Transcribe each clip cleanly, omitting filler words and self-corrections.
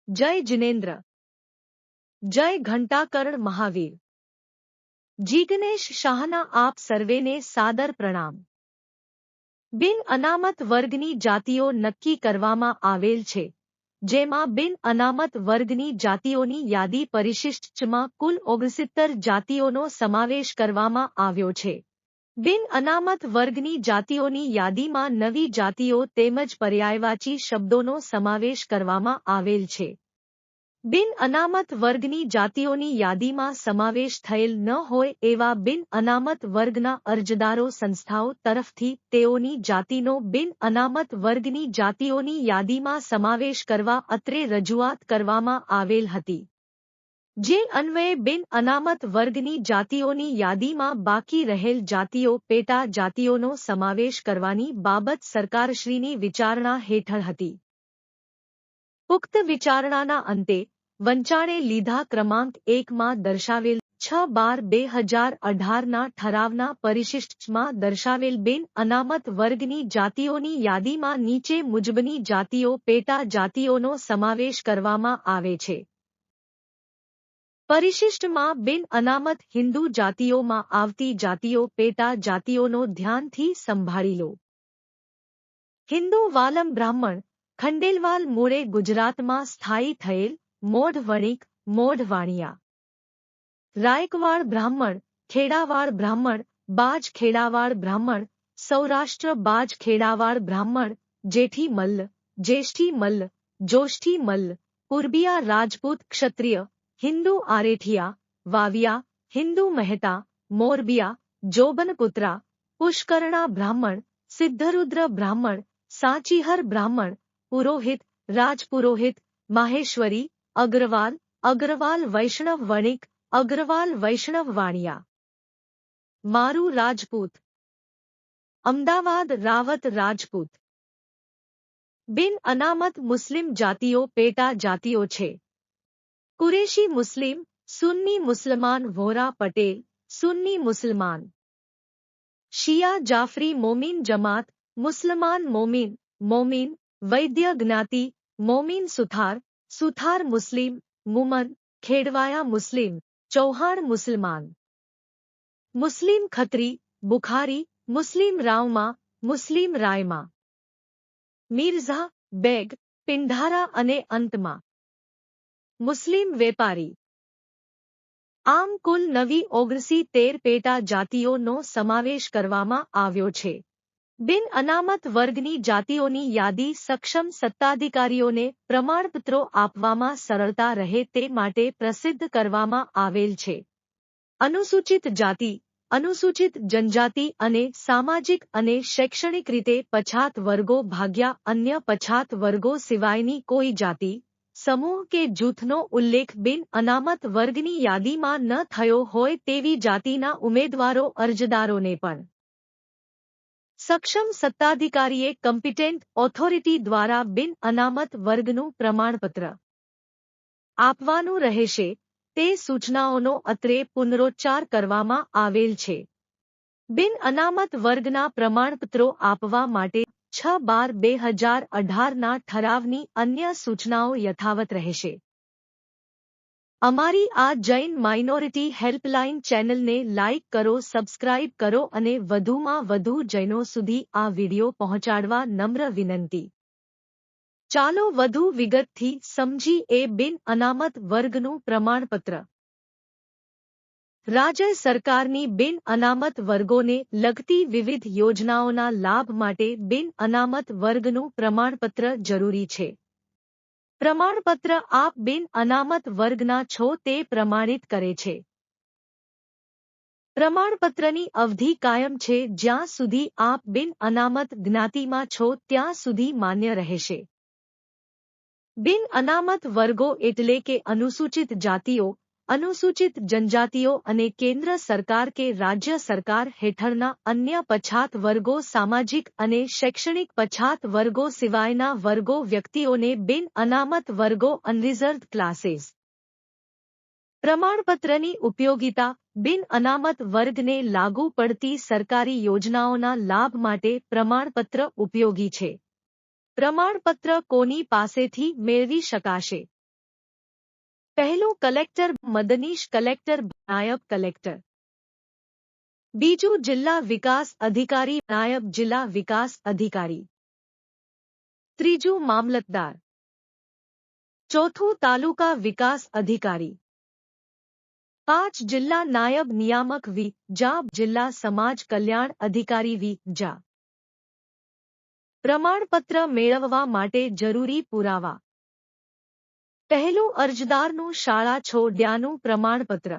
जय जिनेन्द्र, जय घंटाकर्ण महावीर। જીગ્નેશ શાહના આપ સર્વેને સાદર પ્રણામ। બિન અનામત વર્ગની જાતિઓ નક્કી કરવામાં આવેલ છે, જેમાં બિન અનામત વર્ગની જાતિઓની યાદી પરિશિષ્ટમાં કુલ 69 જાતિઓનો સમાવેશ કરવામાં આવ્યો છે। બિન અનામત વર્ગની જાતિઓની યાદીમાં નવી જાતિઓ તેમજ પર્યાયવાચી શબ્દોનો સમાવેશ કરવામાં આવેલ છે। બિન અનામત વર્ગની જાતિઓની યાદીમાં સમાવેશ થયેલ ન હોય એવા બિન અનામત વર્ગના અરજદારો સંસ્થાઓ તરફથી તેઓની જાતિનો બિન અનામત વર્ગની જાતિઓની યાદીમાં સમાવેશ કરવા અત્રે રજૂઆત કરવામાં આવેલ હતી, જે અન્વયે બિન અનામત વર્ગની જાતિઓની યાદીમાં બાકી રહેલ જાતિઓ પેટા જાતિઓનો સમાવેશ કરવાની બાબત સરકારશ્રીની વિચારણા હેઠળ હતી। ઉક્ત વિચારણાના અંતે વંચાણે લીધા ક્રમાંક 1માં દર્શાવેલ 6/12/2018ના ઠરાવના પરિશિષ્ટમાં દર્શાવેલ બિન અનામત વર્ગની જાતિઓની યાદીમાં નીચે મુજબની જાતિઓ પેટા જાતિઓનો સમાવેશ કરવામાં આવે છે। પરિશિષ્ટમાં બિન અનામત હિન્દુ જાતિઓમાં આવતી જાતિઓ પેટા જાતિઓનો ધ્યાનથી સંભાળી લો। હિન્દુ વાલમ બ્રાહ્મણ ખંડેલવાલ મૂળે ગુજરાતમાં સ્થાયી થયેલ, મોઢ વણિક, મોઢ વાણિયા। રાયકવાડ બ્રાહ્મણ, ખેડાવાડ બ્રાહ્મણ, બાજ ખેડાવાડ બ્રાહ્મણ, સૌરાષ્ટ્ર બાજ ખેડાવાડ બ્રાહ્મણ, જેઠી મલ્લ, જ્યેષ્ઠી મલ્લ, જોષ્ઠી મલ્લ, પૂર્બિયા રાજપૂત ક્ષત્રિય, હિન્દુ આરેઠિયા, વાવિયા, હિન્દુ મહેતા, મોરબિયા, જોબનપુત્રા, પુષ્કરણા બ્રાહ્મણ, સિદ્ધરુદ્ર બ્રાહ્મણ, સાંચીહર બ્રાહ્મણ, પુરોહિત, રાજપુરોહિત, માહેશ્વરી, અગ્રવાલ, અગ્રવાલ વૈષ્ણવ વણિક, અગ્રવાલ વૈષ્ણવ વાણિયા। મારુ રાજપૂત, અમદાવાદ રાવત રાજપૂત। બિન અનામત મુસ્લિમ જાતિઓ પેટા જાતિઓ છે। કુરેશી મુસ્લિમ, સુન્ની મુસલમાન વોરા પટેલ, સુન્ની મુસલમાન। શિયા જાફરી મોમીન જમાત, મુસલમાન મોમીન, મોમીન। વૈદ્ય જ્ઞાતિ, મોમીન સુથાર, સુથાર મુસ્લિમ, મુમન, ખેડવાયા મુસ્લિમ, ચૌહાણ મુસલમાન। મુસ્લિમ ખત્રી, બુખારી, મુસ્લિમ રાવમા, મુસ્લિમ રાયમા। મિર્ઝા, બેગ, પિંઢારા અને અંતમાં મુસ્લિમ વેપારી। આમ કુલ નવી 69 પેટા જાતિઓનો સમાવેશ કરવામાં આવ્યો છે। બિન અનામત વર્ગની જાતિઓની યાદી સક્ષમ સત્તાધિકારીઓને પ્રમાણપત્રો આપવામાં સરળતા રહે તે માટે પ્રસિદ્ધ કરવામાં આવેલ છે। અનુસૂચિત જાતિ, અનુસૂચિત જનજાતિ અને સામાજિક અને શૈક્ષણિક રીતે પછાત વર્ગો ભાગ્યા અન્ય પછાત વર્ગો સિવાયની કોઈ જાતિ, સમૂહ કે જૂથનો ઉલ્લેખ બિન અનામત વર્ગની યાદીમાં ન થયો હોય તેવી જાતિના ઉમેદવારો અરજદારોને પણ સક્ષમ સત્તાધિકારીએ કમ્પિટેન્ટ ઓથોરિટી દ્વારા બિન અનામત વર્ગનું પ્રમાણપત્ર આપવાનું રહેશે, તે સૂચનાઓનો અત્રે પુનરોચ્ચાર કરવામાં આવેલ છે। બિન અનામત વર્ગના પ્રમાણપત્રો આપવા માટે 6/12/2018ના ઠરાવની અન્ય સૂચનાઓ યથાવત રહેશે। અમારી આ જૈન માઇનોરિટી હેલ્પલાઇન ચેનલને લાઇક કરો, સબસ્ક્રાઇબ કરો અને વધુમાં વધુ જૈનો સુધી આ વિડિયો પહોંચાડવા નમ્ર વિનંતી। ચાલો વધુ વિગતથી સમજીએ બિન અનામત વર્ગનું પ્રમાણપત્ર। રાજ્ય સરકારની બિન અનામત વર્ગોને લગતી વિવિધ યોજનાઓના લાભ માટે બિન અનામત વર્ગનું પ્રમાણપત્ર જરૂરી છે। પ્રમાણપત્ર આપ બિન અનામત વર્ગના છો તે પ્રમાણિત કરે છે। પ્રમાણપત્રની અવધિ કાયમ છે, જ્યાં સુધી આપ બિન અનામત જ્ઞાતિમાં છો ત્યાં સુધી માન્ય રહેશે। બિન અનામત વર્ગો એટલે કે અનુસૂચિત જાતિઓ, અનુસૂચિત જનજાતિઓ અને કેન્દ્ર સરકાર કે રાજ્ય સરકાર હેઠળના અન્ય પછાત વર્ગો સામાજિક અને શૈક્ષણિક પછાત વર્ગો સિવાયના વર્ગો વ્યક્તિઓને બિન અનામત વર્ગો અનરિઝર્વ્ડ ક્લાસીસ। પ્રમાણપત્રની ઉપયોગિતા બિન અનામત વર્ગને લાગુ પડતી સરકારી યોજનાઓના લાભ માટે પ્રમાણપત્ર ઉપયોગી છે। પ્રમાણપત્ર કોની પાસેથી મેળવી શકાશે? પહેલું કલેક્ટર મદનીશ, કલેક્ટર નાયબ કલેક્ટર. બીજું જિલ્લા વિકાસ અધિકારી નાયબ જિલ્લા વિકાસ અધિકારી. ત્રીજું મામલતદાર. ચોથું તાલુકા વિકાસ અધિકારી. 5 જિલ્લા નાયબ નિયામક જા જિલ્લા સમાજ કલ્યાણ અધિકારી જા. પ્રમાણપત્ર મેળવવા માટે જરૂરી પુરાવા. પહેલું અરજદારનું શાળા છોડ્યાનું પ્રમાણપત્ર.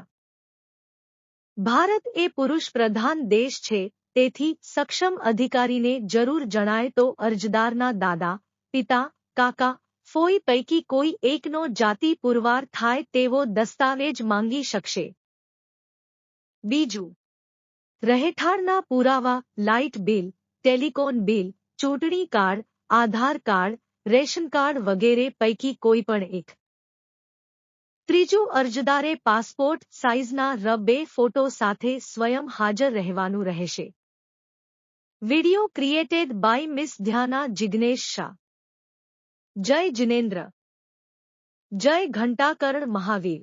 ભારત એ પુરુષ પ્રધાન દેશ છે, તેથી સક્ષમ અધિકારીને જરૂર જણાય તો અરજદારના દાદા, પિતા, કાકા, ફોઈ પૈકી કોઈ એકનો જાતિ પુરવાર થાય તેવો દસ્તાવેજ માંગી શકશે. બીજું, રહેઠાણના પુરાવા, લાઇટ બિલ, ટેલિકોન બિલ, ચૂંટણી કાર્ડ, આધાર કાર્ડ, રેશન કાર્ડ વગેરે પૈકી કોઈ પણ એક. ત્રીજું, અરજદારે પાસપોર્ટ સાઇઝના 2 ફોટો સાથે સ્વયં હાજર રહેવાનું રહેશે. Video created by miss Dhyana Jignesh Shah. જય જિનેન્દ્ર. જય ઘંટાકરણ મહાવીર.